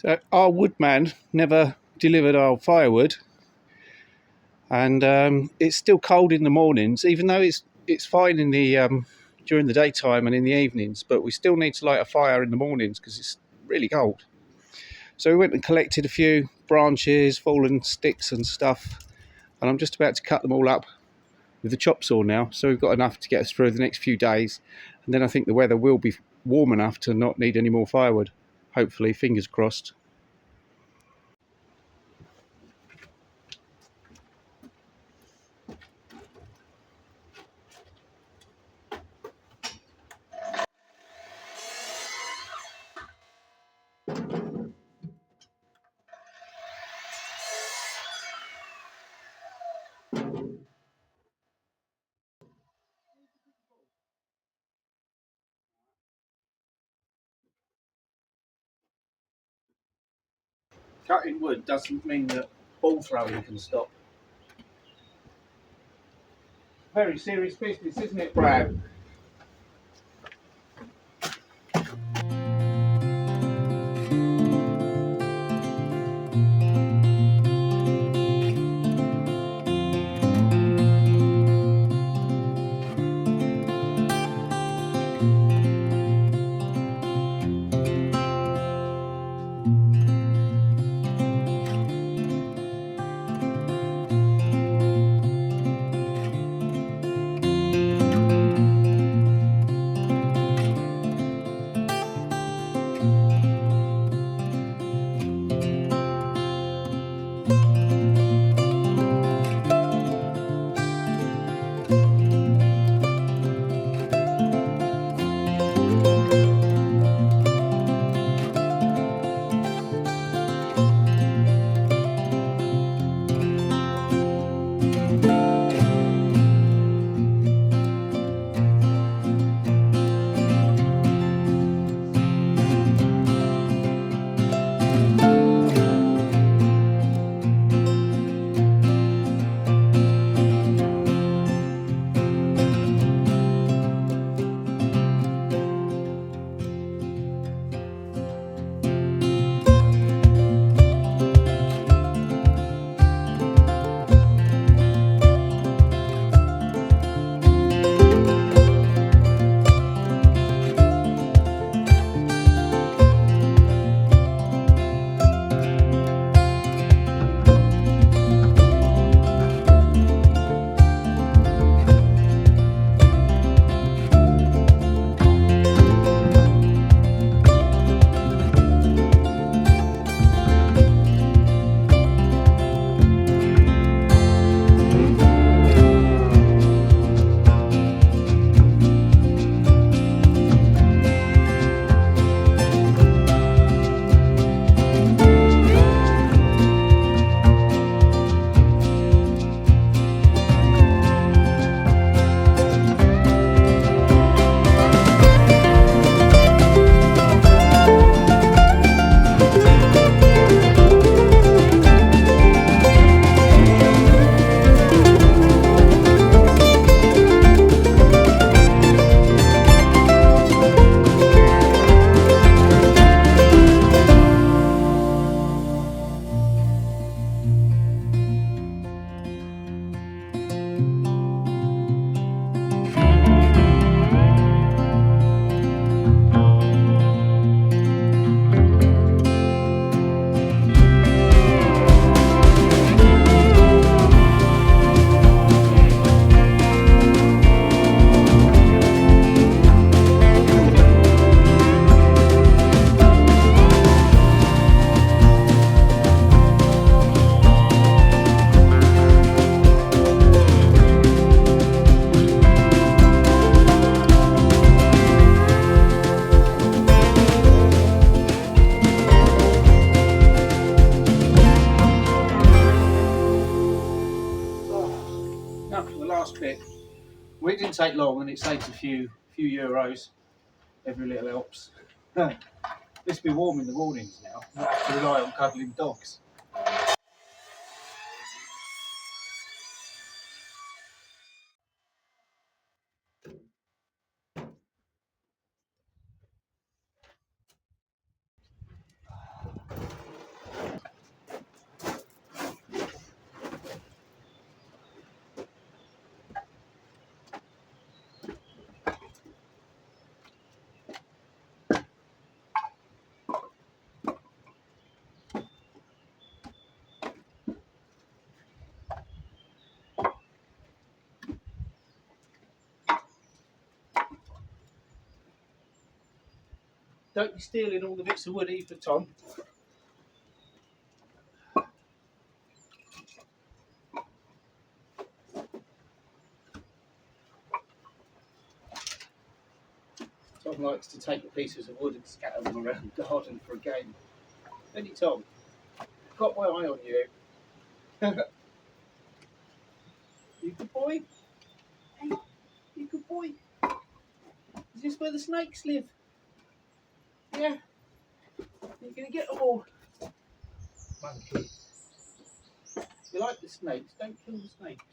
So our woodman never delivered our firewood, and it's still cold in the mornings, even though it's fine in the during the daytime and in the evenings. But we still need to light a fire in the mornings because it's really cold. So we went and collected a few branches, fallen sticks and stuff, and I'm just about to cut them all up with the chop saw now. So we've got enough to get us through the next few days, and then I think the weather will be warm enough to not need any more firewood. Hopefully, fingers crossed. Cutting wood doesn't mean that ball throwing can stop. Very serious business, isn't it, Brad? Now for the last bit. Well, it didn't take long, and it saves a few euros. Every little helps. This will be warm in the mornings now. Not have to rely on cuddling dogs. Don't be stealing all the bits of wood either, Tom. Tom likes to take the pieces of wood and scatter them around the garden for a game. Don't you, Tom? Got my eye on you. You good boy? Hey, you good boy? Is this where the snakes live? Yeah. You're going to get them all. Monkey. You like the snakes? Don't kill the snakes.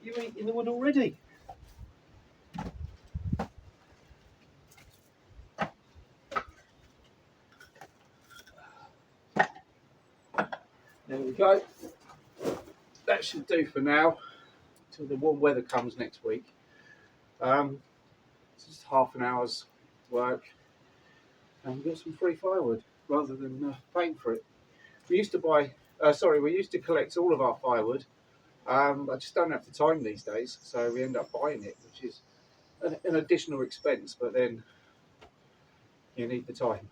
You're eating the wood already. There we go. That should do for now, until the warm weather comes next week. It's just half an hour's work, and we've got some free firewood rather than paying for it. We used to collect all of our firewood. I just don't have the time these days, so we end up buying it, which is an additional expense, but then you need the time.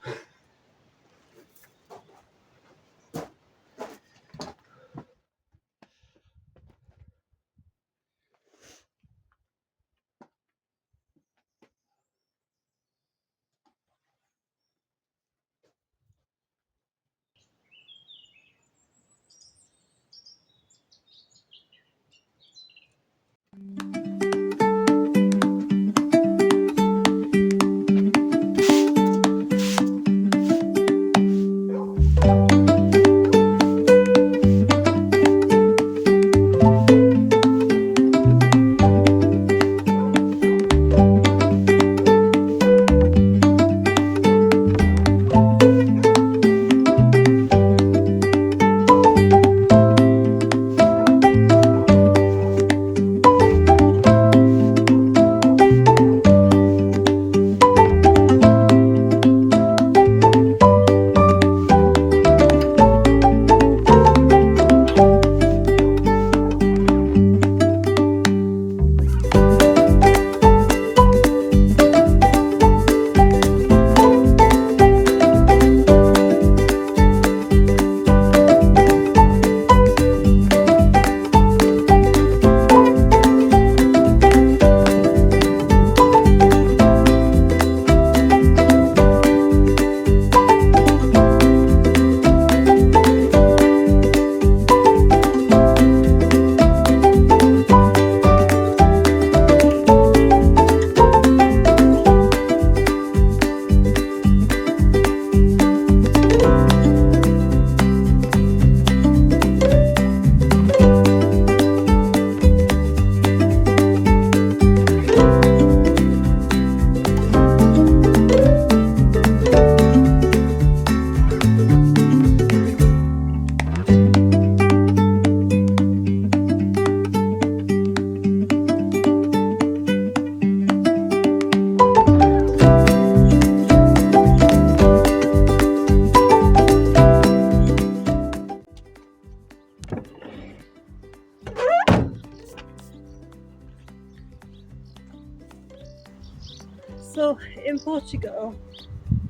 So in Portugal,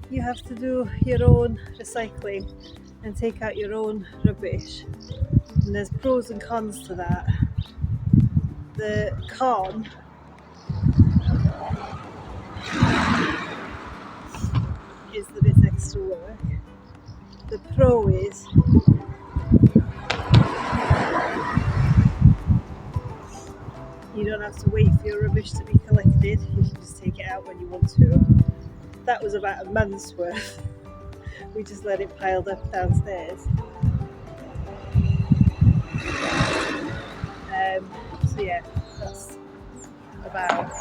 you have to do your own recycling and take out your own rubbish. And there's pros and cons to that. The con is that it's extra work. The pro is you don't have to wait for your rubbish to be collected, you can just take it out when you want to. That was about a month's worth. We just let it piled up downstairs. So yeah, that's about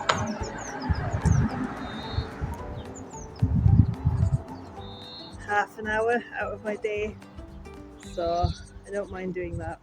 half an hour out of my day, so I don't mind doing that.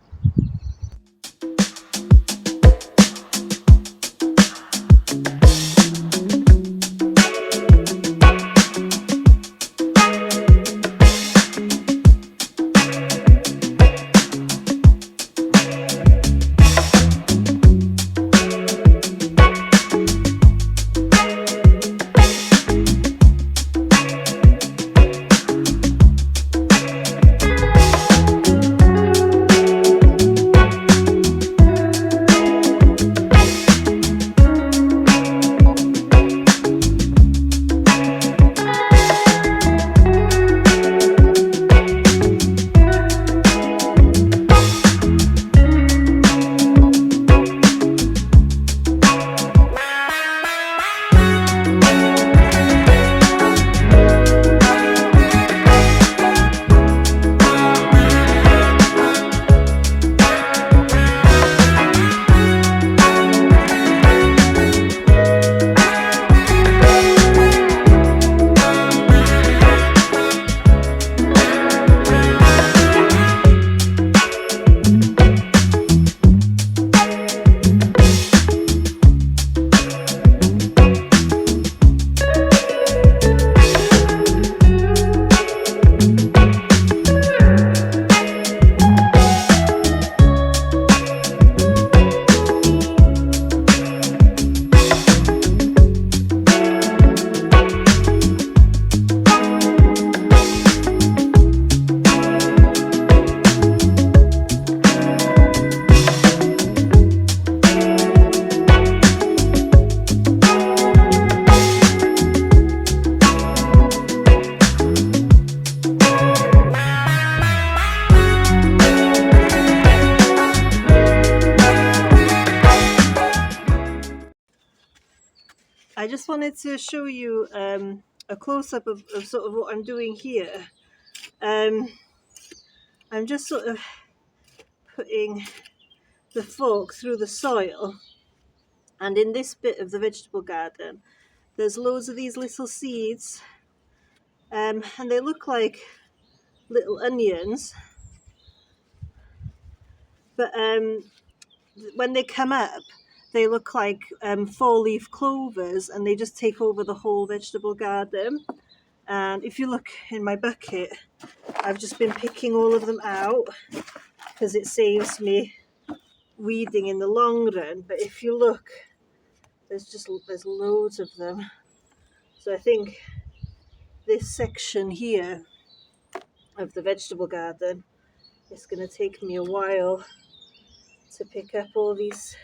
I just wanted to show you a close-up of sort of what I'm doing here. I'm just sort of putting the fork through the soil, and in this bit of the vegetable garden there's loads of these little seeds, and they look like little onions, but when they come up they look like 4-leaf clovers, and they just take over the whole vegetable garden. And if you look in my bucket, I've just been picking all of them out because it saves me weeding in the long run. But if you look, there's loads of them. So I think this section here of the vegetable garden is going to take me a while to pick up all these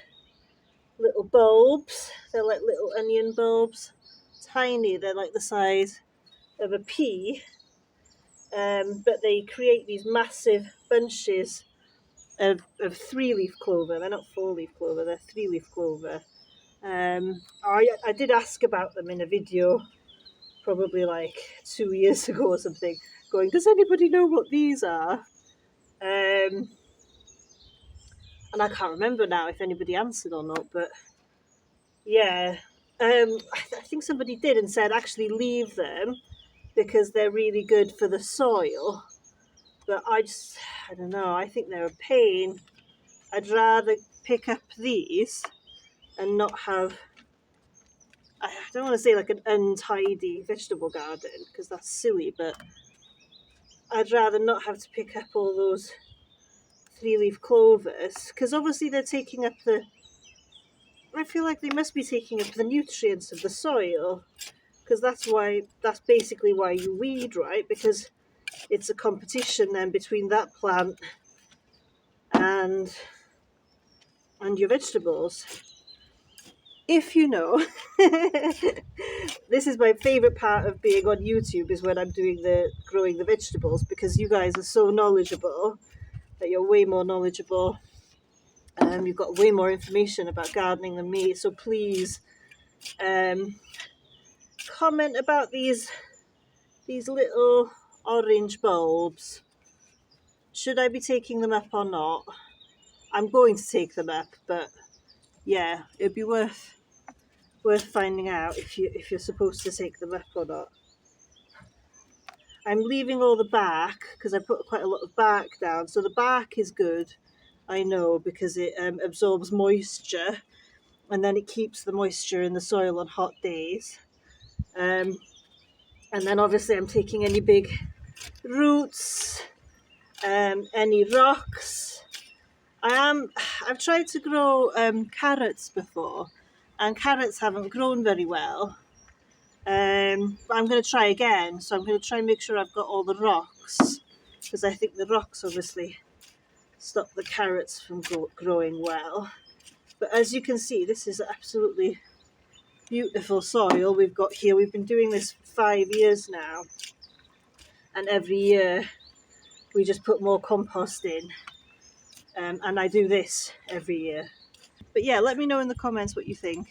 little bulbs. They're like little onion bulbs, tiny. They're like the size of a pea, but they create these massive bunches of 3-leaf clover. They're not 4-leaf clover, they're 3-leaf clover. I did ask about them in a video probably like 2 years ago or something, going, does anybody know what these are? And I can't remember now if anybody answered or not, but yeah, I think somebody did and said actually leave them because they're really good for the soil. But I don't know, I think they're a pain. I'd rather pick up these and not have, I don't want to say like an untidy vegetable garden because that's silly, but I'd rather not have to pick up all those 3-leaf clovers, because obviously they're taking up I feel like they must be taking up the nutrients of the soil, because that's basically why you weed, right? Because it's a competition then between that plant and your vegetables. if you know, this is my favourite part of being on YouTube, is when I'm doing the growing the vegetables, because you guys are so knowledgeable, that you're way more knowledgeable. You've got way more information about gardening than me, so please comment about these little orange bulbs. Should I be taking them up or not? I'm going to take them up, but yeah, it'd be worth finding out if you're supposed to take them up or not. I'm leaving all the bark because I put quite a lot of bark down, so the bark is good, I know, because it absorbs moisture, and then it keeps the moisture in the soil on hot days. And then obviously I'm taking any big roots, any rocks. I've tried to grow carrots before, and carrots haven't grown very well. But I'm going to try again, so I'm going to try and make sure I've got all the rocks, because I think the rocks obviously stop the carrots from growing well. But as you can see, this is absolutely beautiful soil we've got here. We've been doing this for 5 years now, and every year we just put more compost in, and I do this every year. But yeah, let me know in the comments what you think.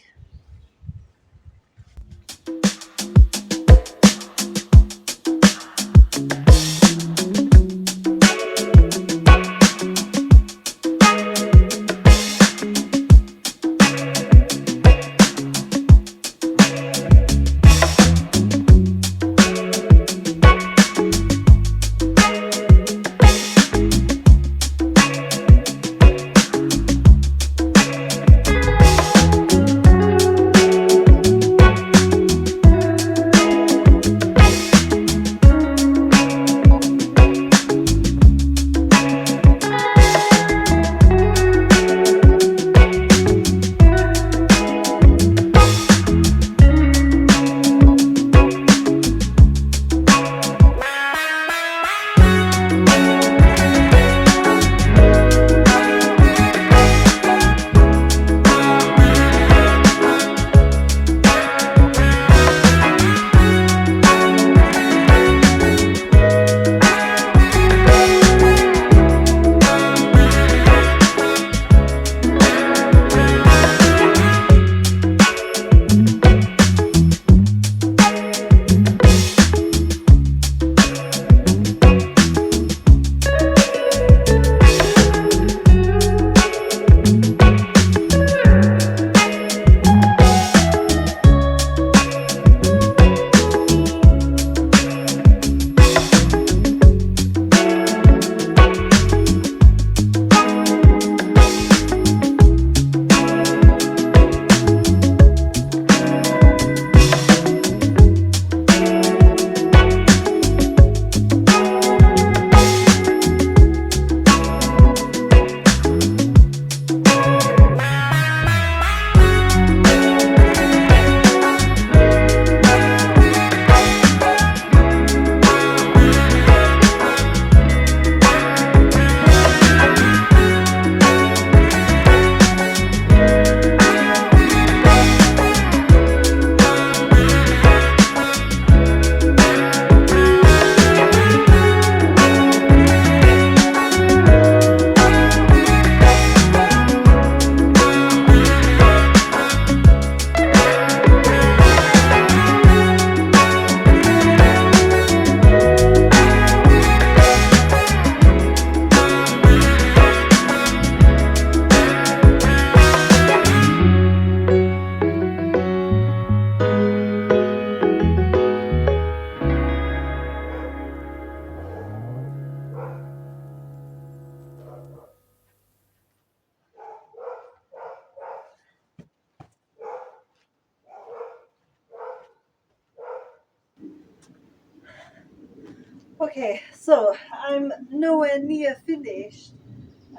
Okay, so I'm nowhere near finished.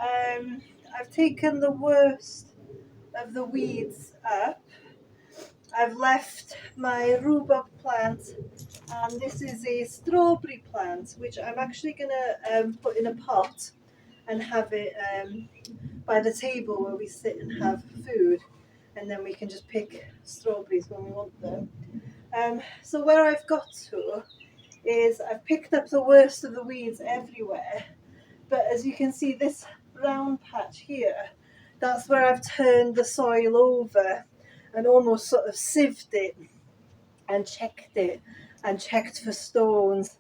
I've taken the worst of the weeds up. I've left my rhubarb plant, and this is a strawberry plant, which I'm actually going to put in a pot and have it by the table where we sit and have food. and then we can just pick strawberries when we want them. So where I've got to is I've picked up the worst of the weeds everywhere, but as you can see, this brown patch here, that's where I've turned the soil over and almost sort of sieved it and checked for stones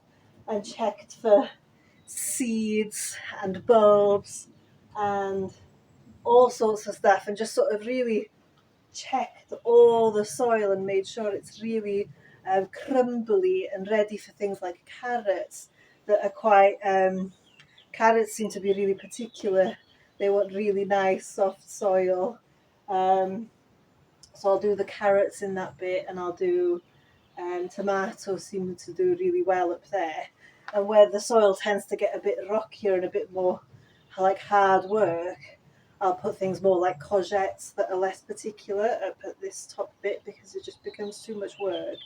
and checked for seeds and bulbs and all sorts of stuff, and just sort of really checked all the soil and made sure it's really crumbly and ready for things like carrots that are quite carrots seem to be really particular. They want really nice soft soil. So I'll do the carrots in that bit, and I'll do tomatoes seem to do really well up there. And where the soil tends to get a bit rockier and a bit more like hard work, I'll put things more like courgettes that are less particular up at this top bit because it just becomes too much work.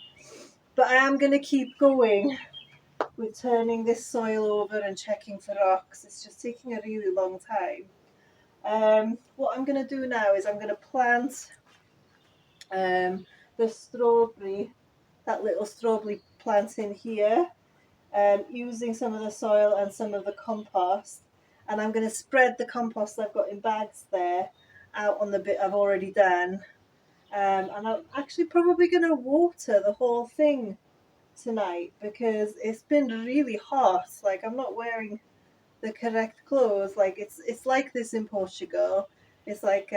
But I am going to keep going with turning this soil over and checking for rocks. It's just taking a really long time. What I'm going to do now is I'm going to plant the strawberry, that little strawberry plant in here, using some of the soil and some of the compost. And I'm going to spread the compost I've got in bags there out on the bit I've already done. And I'm actually probably going to water the whole thing tonight because it's been really hot. Like, I'm not wearing the correct clothes. Like, it's like this in Portugal. It's like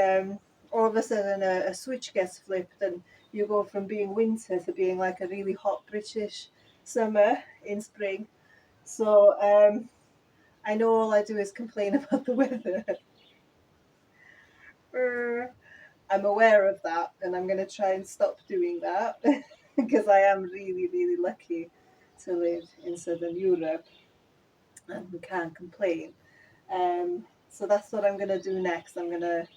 all of a sudden a switch gets flipped and you go from being winter to being like a really hot British summer in spring. So I know all I do is complain about the weather. I'm aware of that, and I'm going to try and stop doing that because I am really, really lucky to live in Southern Europe and we can't complain. So that's what I'm going to do next. I'm going to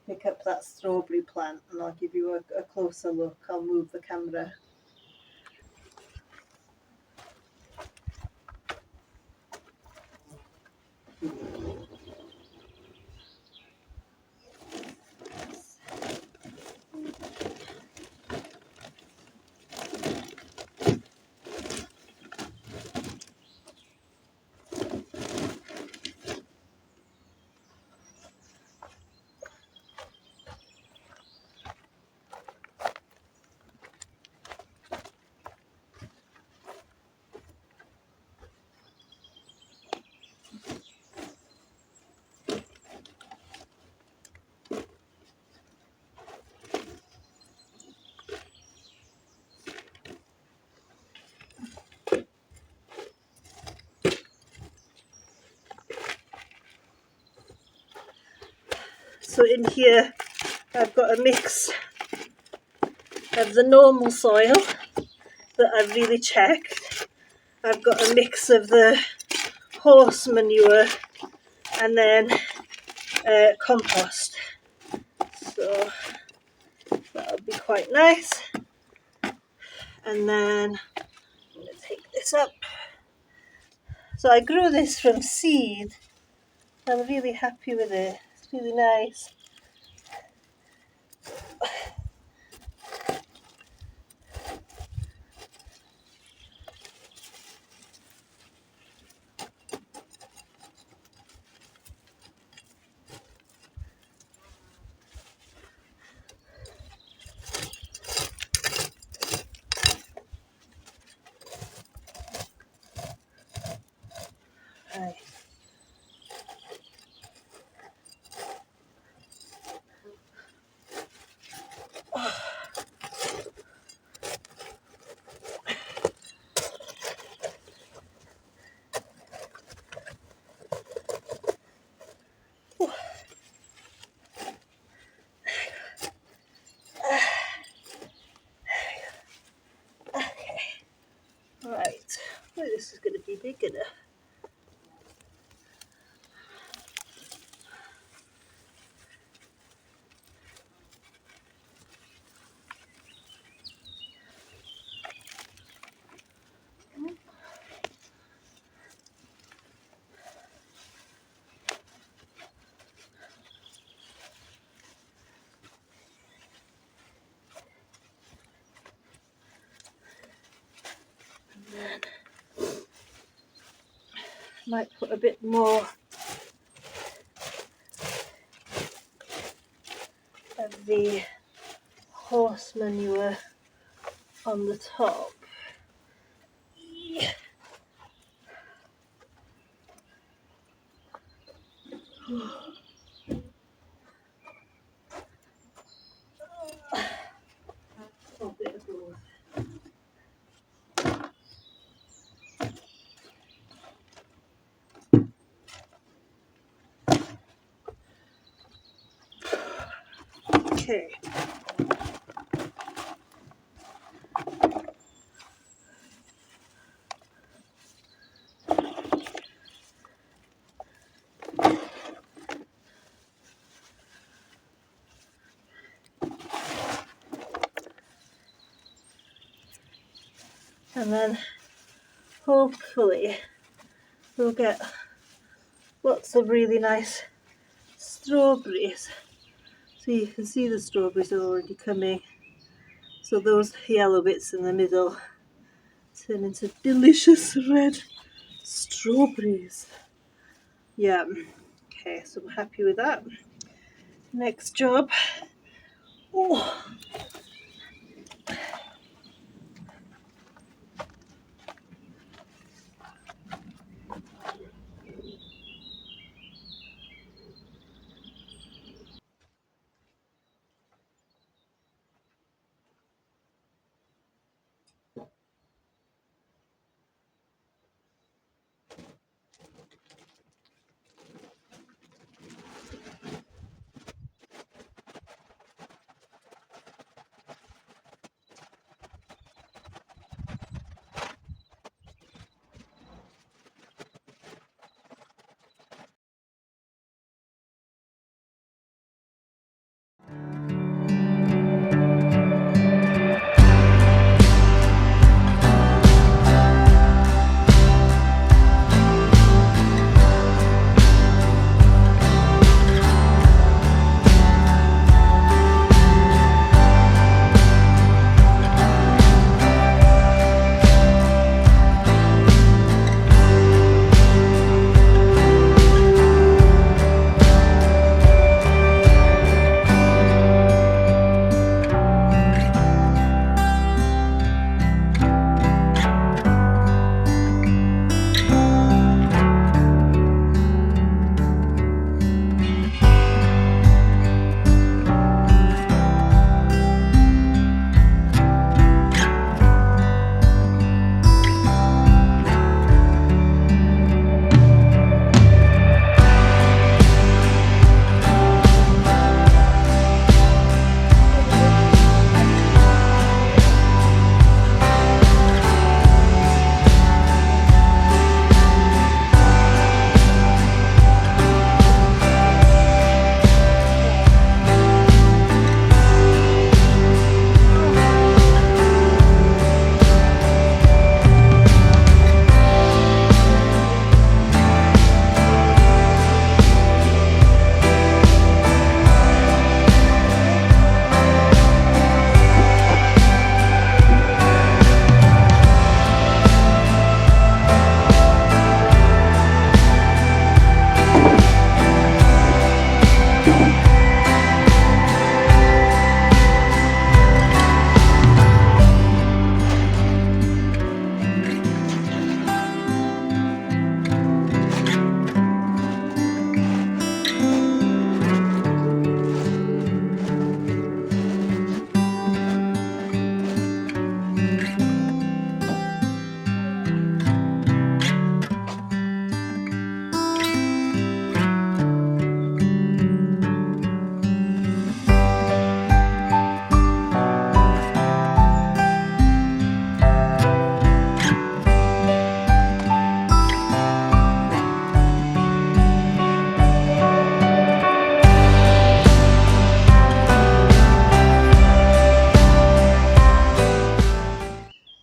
pick up that strawberry plant and I'll give you a closer look. I'll move the camera. So in here I've got a mix of the normal soil that I've really checked. I've got a mix of the horse manure and then compost. So that'll be quite nice. And then I'm going to take this up. So I grew this from seed. I'm really happy with it. It's really nice. Right. Okay. Right. Well, this is going to be big enough. Might put a bit more of the horse manure on the top. A bit of both. Okay. And then hopefully we'll get lots of really nice strawberries. So you can see the strawberries are already coming. So those yellow bits in the middle turn into delicious red strawberries. Yeah. Okay, so I'm happy with that. Next job. Oh.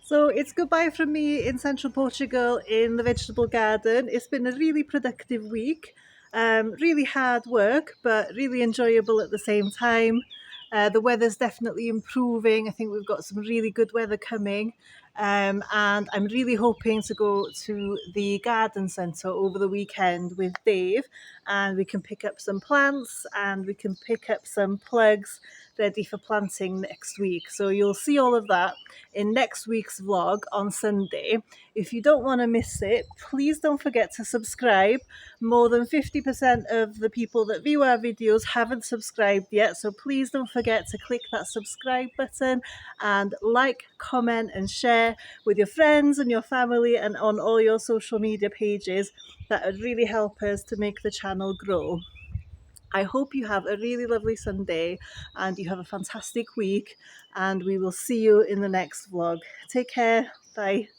So it's goodbye from me in central Portugal in the vegetable garden. It's been a really productive week, really hard work, but really enjoyable at the same time. The weather's definitely improving. I think we've got some really good weather coming. And I'm really hoping to go to the garden centre over the weekend with Dave, and we can pick up some plants and we can pick up some plugs ready for planting next week. So you'll see all of that in next week's vlog on Sunday. If you don't want to miss it, please don't forget to subscribe. More than 50% of the people that view our videos haven't subscribed yet, so please don't forget to click that subscribe button and like, comment and share with your friends and your family and on all your social media pages. That would really help us to make the channel grow. I hope you have a really lovely Sunday and you have a fantastic week, and we will see you in the next vlog. Take care. Bye.